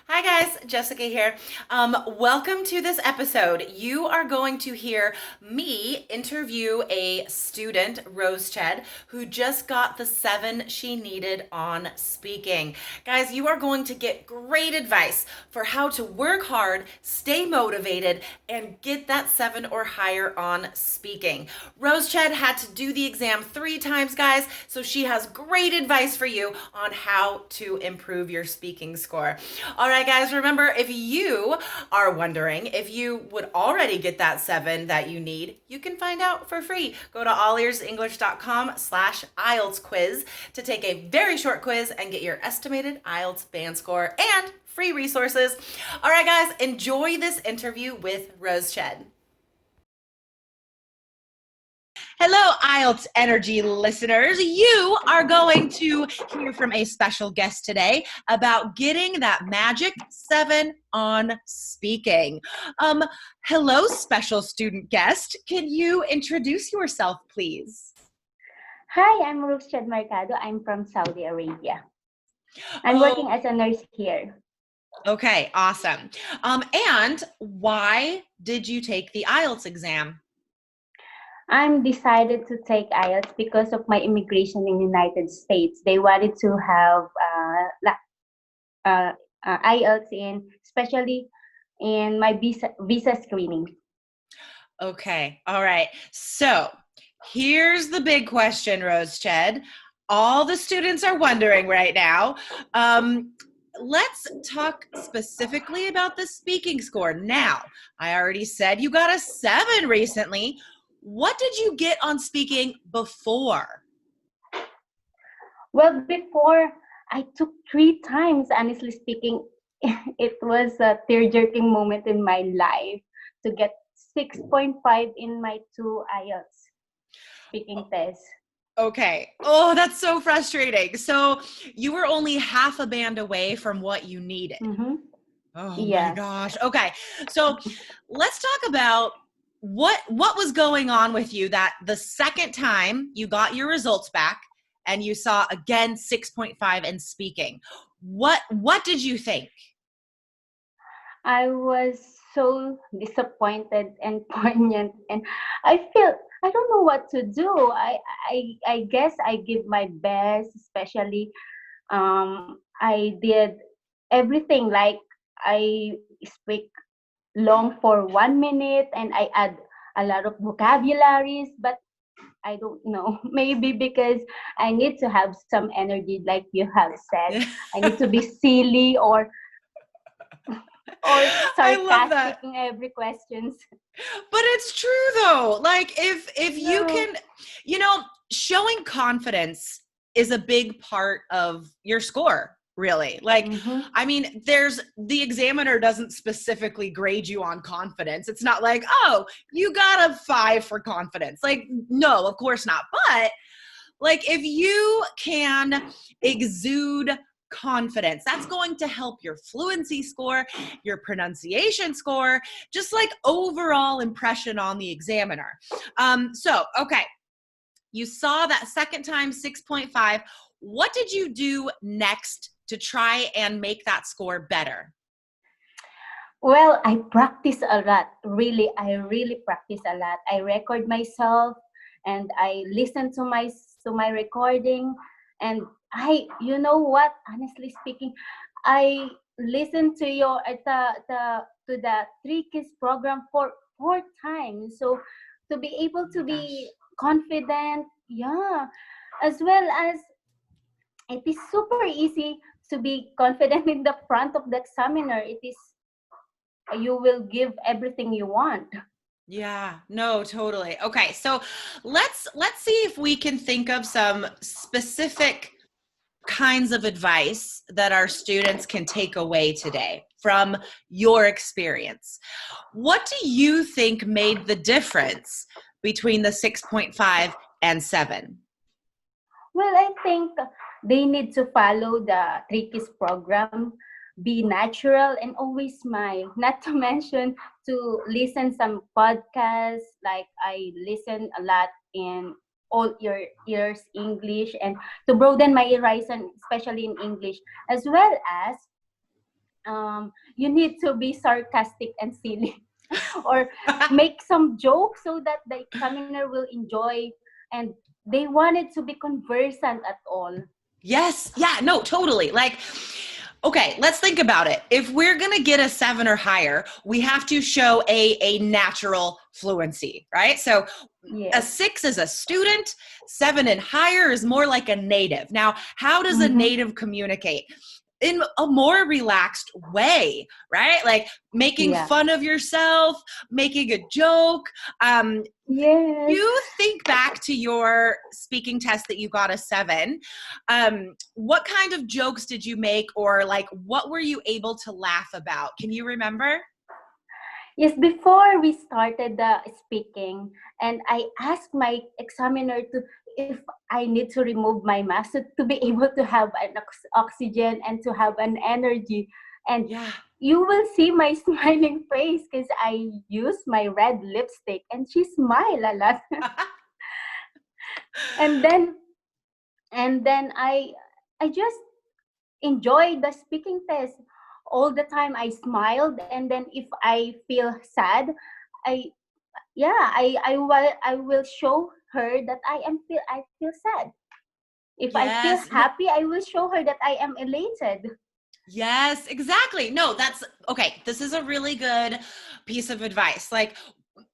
Hi guys, Jessica here. Welcome to this episode. You are going to hear me interview a student, Roseched, who just got the 7 she needed on speaking. Guys, you are going to get great advice for how to work hard, stay motivated, and get that 7 or higher on speaking. Roseched had to do the exam 3 times, guys, so she has great advice for you on how to improve your speaking score. All right, guys, remember, if you are wondering if you would already get that 7 that you need, you can find out for free. Go to allearsenglish.com/IELTS quiz to take a very short quiz and get your estimated IELTS band score and free resources. All right, guys, enjoy this interview with Roseched. Hello, IELTS Energy listeners. You are going to hear from a special guest today about getting that magic 7 on speaking. Hello, special student guest. Can you introduce yourself, please? Hi, I'm Roseched Mercado. I'm from Saudi Arabia. I'm Oh, working as a nurse here. okay, awesome. And why did you take the IELTS exam? I'm decided to take IELTS because of my immigration in United States. They wanted to have IELTS in, especially in my visa screening. Okay, all right. So here's the big question, Roseched. All the students are wondering right now. Let's talk specifically about the speaking score. Now, I already said you got a 7 recently. What did you get on speaking before? Well, before I took 3 times, honestly speaking, it was a tear-jerking moment in my life to get 6.5 in my 2 IELTS speaking tests. Okay. Oh, that's so frustrating. So you were only half a band away from what you needed. Mm-hmm. Oh my Yes. gosh. Okay. So let's talk about what was going on with you that the second time you got your results back and you saw again 6.5 in speaking. What did you think? I was so disappointed and poignant, and I feel I don't know what to do. I guess I give my best, especially I did everything like I speak long for 1 minute and I add a lot of vocabularies, but I don't know. Maybe because I need to have some energy, like you have said. I need to be silly or I love sarcastic that. in every questions. But it's true though. Like if you No. can, showing confidence is a big part of your score, really. Like, Mm-hmm. I mean, there's the examiner doesn't specifically grade you on confidence. It's not like, oh, you got a 5 for confidence. Like, no, of course not. But like if you can exude confidence, that's going to help your fluency score, your pronunciation score, just like overall impression on the examiner. Okay, you saw that second time 6.5. What did you do next to try and make that score better? Well, I practice a lot. Really, I really practice a lot. I record myself and I listen to my recording, and you know what, honestly speaking, I listened to your to the 3 Kiss program for 4 times. So to be able Oh to my gosh. be confident, yeah, as well as it is super easy to be confident in the front of the examiner. It is you will give everything you want. Yeah, no, totally. Okay, so let's see if we can think of some specific kinds of advice that our students can take away today from your experience. What do you think made the difference between the 6.5 and 7? Well, I think they need to follow the Trickies program, be natural, and always smile. Not to mention to listen some podcasts, like I listen a lot in all your ears English, and to broaden my horizon, especially in English, as well as you need to be sarcastic and silly, or make some jokes so that the examiner will enjoy, and they wanted to be conversant at all. Yes. Yeah, no, totally. Like, okay, let's think about it. If we're going to get a 7 or higher, we have to show a natural fluency, right? So a Yes. 6 is a student, 7 and higher is more like a native. Now, how does a Mm-hmm. native communicate? In a more relaxed way, right? Like making Yeah. fun of yourself, making a joke. Yes. You think back to your speaking test that you got a 7. What kind of jokes did you make, or like what were you able to laugh about? Can you remember? Yes, before we started the speaking, and I asked my examiner to, if I need to remove my mask to be able to have an oxygen and to have an energy. And Yeah. you will see my smiling face because I use my red lipstick and she smiled a lot. and then and then I just enjoyed the speaking test. All the time I smiled, and then if I feel sad, I I will show her that I feel sad. If I feel Yes. No, happy, I will show her that I am elated. yes, exactly. No, that's okay. This is a really good piece of advice. Like,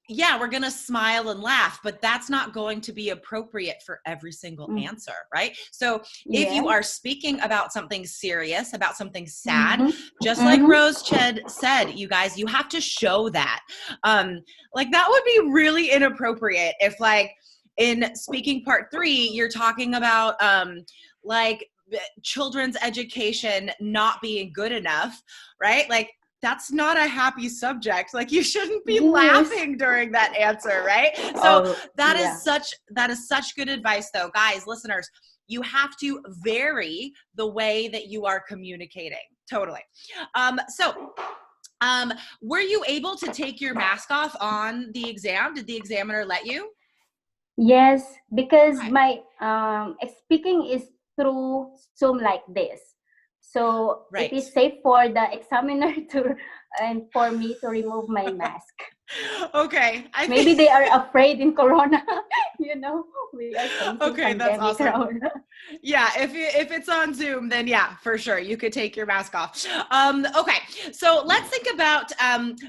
yeah, we're going to smile and laugh, but that's not going to be appropriate for every single Mm. answer, right? So if you Yes. are speaking about something serious, about something sad, Mm-hmm. just like Mm-hmm. Roseched said, you guys, you have to show that. Like that would be really inappropriate if, like, in speaking part 3, you're talking about like children's education not being good enough, right? Like that's not a happy subject. Like you shouldn't be Yes. laughing during that answer, right? So Oh, that yeah. is such good advice though. Guys, listeners, you have to vary the way that you are communicating. Totally. So were you able to take your mask off on the exam? Did the examiner let you? Yes, because Okay. my speaking is through Zoom like this. So it Right. is safe for the examiner to and for me to remove my mask. Okay. I Maybe think they are afraid in Corona. We are facing okay, that's pandemic awesome. now. Yeah, if it's on Zoom, then yeah, for sure, you could take your mask off. Okay, so let's think about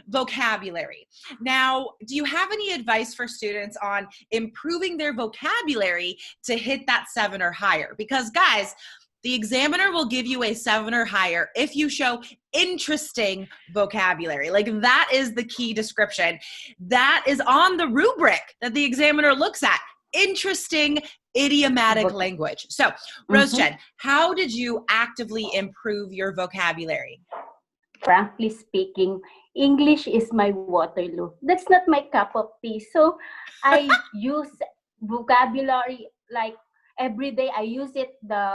vocabulary. Now, do you have any advice for students on improving their vocabulary to hit that 7 or higher? Because guys, the examiner will give you a 7 or higher if you show interesting vocabulary. Like that is the key description. That is on the rubric that the examiner looks at. Interesting idiomatic Voc- language. So, Mhm. Roseched, how did you actively improve your vocabulary? Frankly speaking, English is my Waterloo. That's not my cup of tea. So I use vocabulary like every day. I use it, the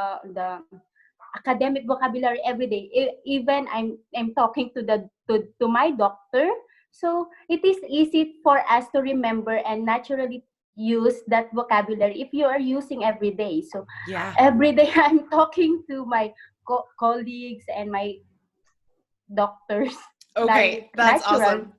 academic vocabulary every day. Even I'm talking to to my doctor. So it is easy for us to remember and naturally use that vocabulary if you are using every day. So Yeah. every day I'm talking to my colleagues and my doctors Okay, like that's natural. awesome.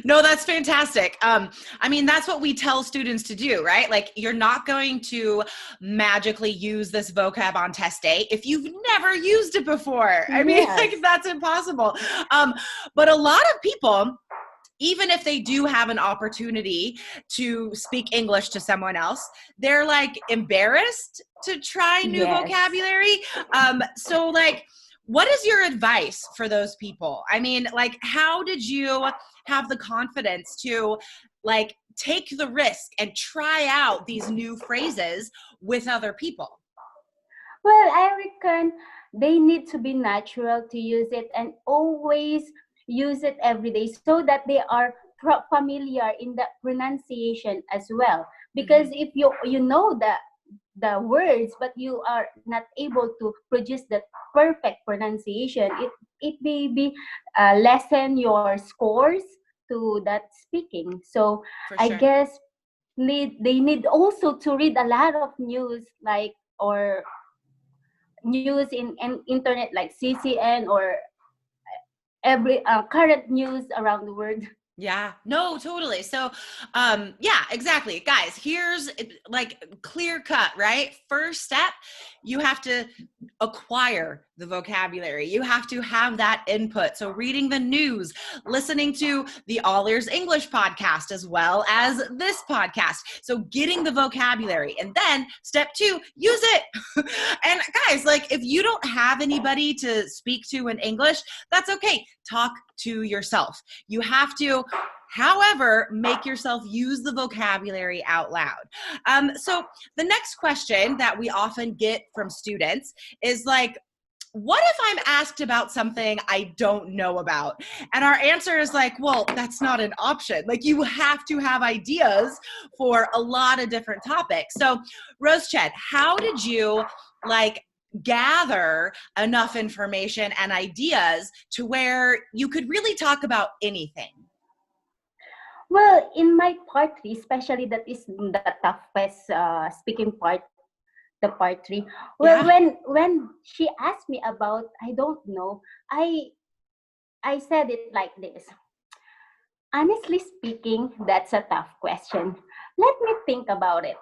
No, that's fantastic. I mean, that's what we tell students to do, right? Like, you're not going to magically use this vocab on test day if you've never used it before. I mean, like, Yes. that's impossible. Um, but a lot of people, even if they do have an opportunity to speak English to someone else, they're like embarrassed to try new Yes. vocabulary. So like, what is your advice for those people? I mean, like, how did you have the confidence to like take the risk and try out these new phrases with other people? Well, I reckon they need to be natural to use it and always use it every day so that they are familiar in the pronunciation as well. Because Mhm. if you know the words but you are not able to produce the perfect pronunciation, it may be lessen your scores to that speaking. So For I sure. guess they need also to read a lot of news, like, or news in internet like CCN or every current news around the world. Yeah, no, totally. So, yeah, exactly. Guys, here's like clear cut, right? First step, you have to acquire the vocabulary. You have to have that input. So, reading the news, listening to the All Ears English podcast, as well as this podcast. So, getting the vocabulary. And then step two, use it. And guys, like if you don't have anybody to speak to in English, that's okay. Talk to yourself. You have to, however, make yourself use the vocabulary out loud. So the next question that we often get from students is like, what if I'm asked about something I don't know about? And our answer is like, well, that's not an option. Like you have to have ideas for a lot of different topics. So Roseched, how did you like gather enough information and ideas to where you could really talk about anything? Well, in my part three, especially that is the toughest speaking part, the part three. Well, Yeah. when she asked me about I don't know, I said it like this. Honestly speaking, that's a tough question. Let me think about it.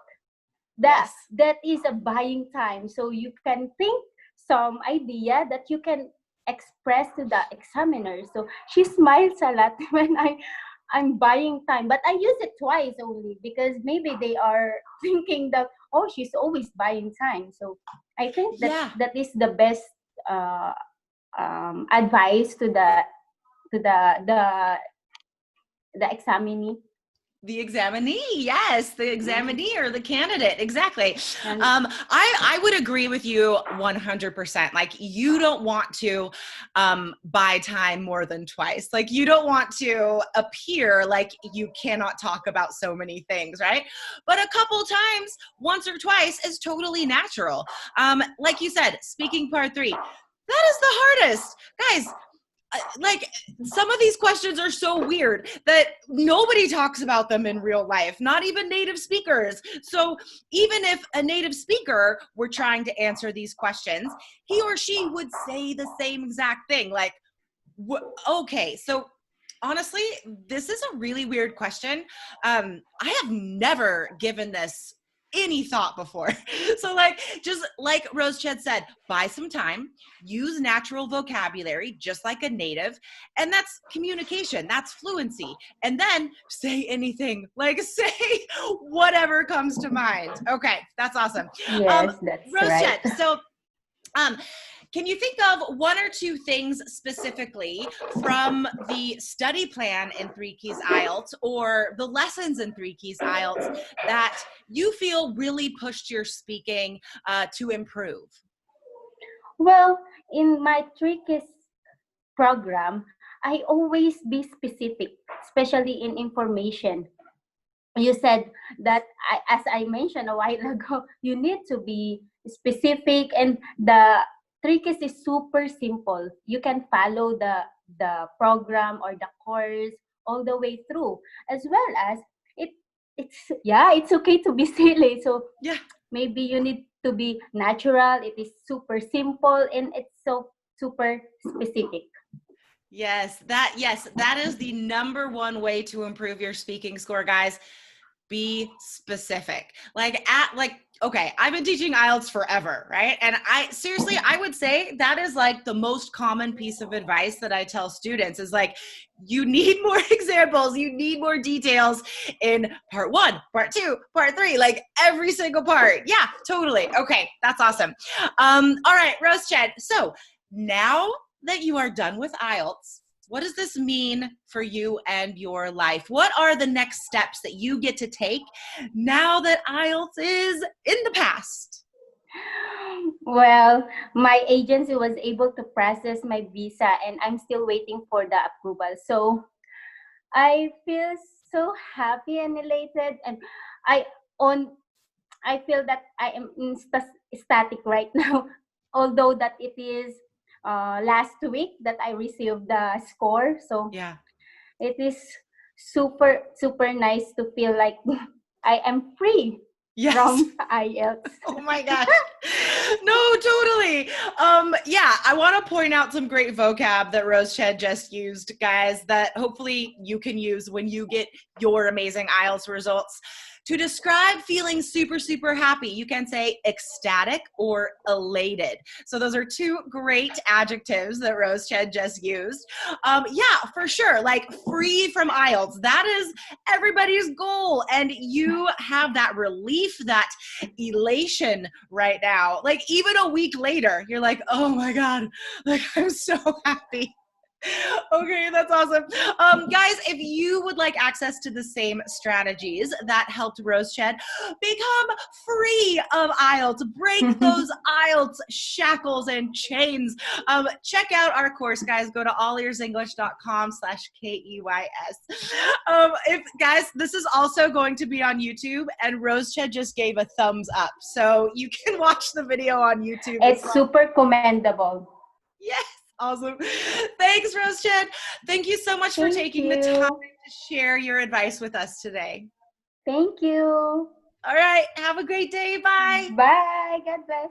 That Yes. that is a buying time, so you can think some idea that you can express to the examiner. So she smiles a lot when I'm buying time, but I use it twice only because maybe they are thinking that, oh, she's always buying time. So I think Yeah. that is the best uh, advice to the examinee. The examinee, yes, the Mm. examinee or the candidate, exactly. And I would agree with you 100%. Like you don't want to buy time more than twice. Like you don't want to appear like you cannot talk about so many things, right? But a couple times, once or twice, is totally natural. Like you said, speaking part three, that is the hardest, guys. Like some of these questions are so weird that nobody talks about them in real life, not even native speakers. So even if a native speaker were trying to answer these questions, he or she would say the same exact thing. Like, okay, so honestly, this is a really weird question. I have never given this any thought before. So like, just like Roseched said, buy some time, use natural vocabulary, just like a native. And that's communication, that's fluency. And then say anything, like say whatever comes to mind. Okay, that's awesome. Um, yes, that's right. Roseched, so um, can you think of one or two things specifically from the study plan in Three Keys IELTS or the lessons in Three Keys IELTS that you feel really pushed your speaking to improve? Well, in my trickiest program, I always be specific, especially in information. You said that as I mentioned a while ago, you need to be specific, and the trick is super simple. You can follow the program or the course all the way through, as well as it it's okay to be silly. So Yeah. maybe you need to be natural. It is super simple and it's so super specific. Yes, that is the number one way to improve your speaking score, guys. Be specific. Okay, I've been teaching IELTS forever, right? And I seriously, I would say that is like the most common piece of advice that I tell students is like, you need more examples, you need more details in part one, part two, part three, like every single part. Yeah, totally. Okay, that's awesome. All right, Roseched. So now that you are done with IELTS, what does this mean for you and your life? What are the next steps that you get to take now that IELTS is in the past? Well, my agency was able to process my visa and I'm still waiting for the approval. So I feel so happy and elated, and I on I feel that I am static right now. Although that it is last week that I received the score, so Yeah. it is super nice to feel like I am free Yes. from IELTS. Oh my gosh. No, totally. Yeah, I want to point out some great vocab that Roseched just used, guys, that hopefully you can use when you get your amazing IELTS results. To describe feeling super, super happy, you can say ecstatic or elated. So those are two great adjectives that Roseched just used. Yeah, for sure. Like free from IELTS. That is everybody's goal. And you have that relief, that elation right now. Like even a week later, you're like, oh my God, like I'm so happy. Okay, that's awesome. Guys, if you would like access to the same strategies that helped Roseched become free of IELTS, break those IELTS shackles and chains, check out our course, guys. Go to allearsenglish.com/KEYS. If guys, this is also going to be on YouTube, and Roseched just gave a thumbs up, so you can watch the video on YouTube. It's super commendable. Yes, awesome. Thanks, Roseched. Thank you so much for Thank taking the time you. to share your advice with us today. Thank you. All right, have a great day. Bye. Bye. God bless.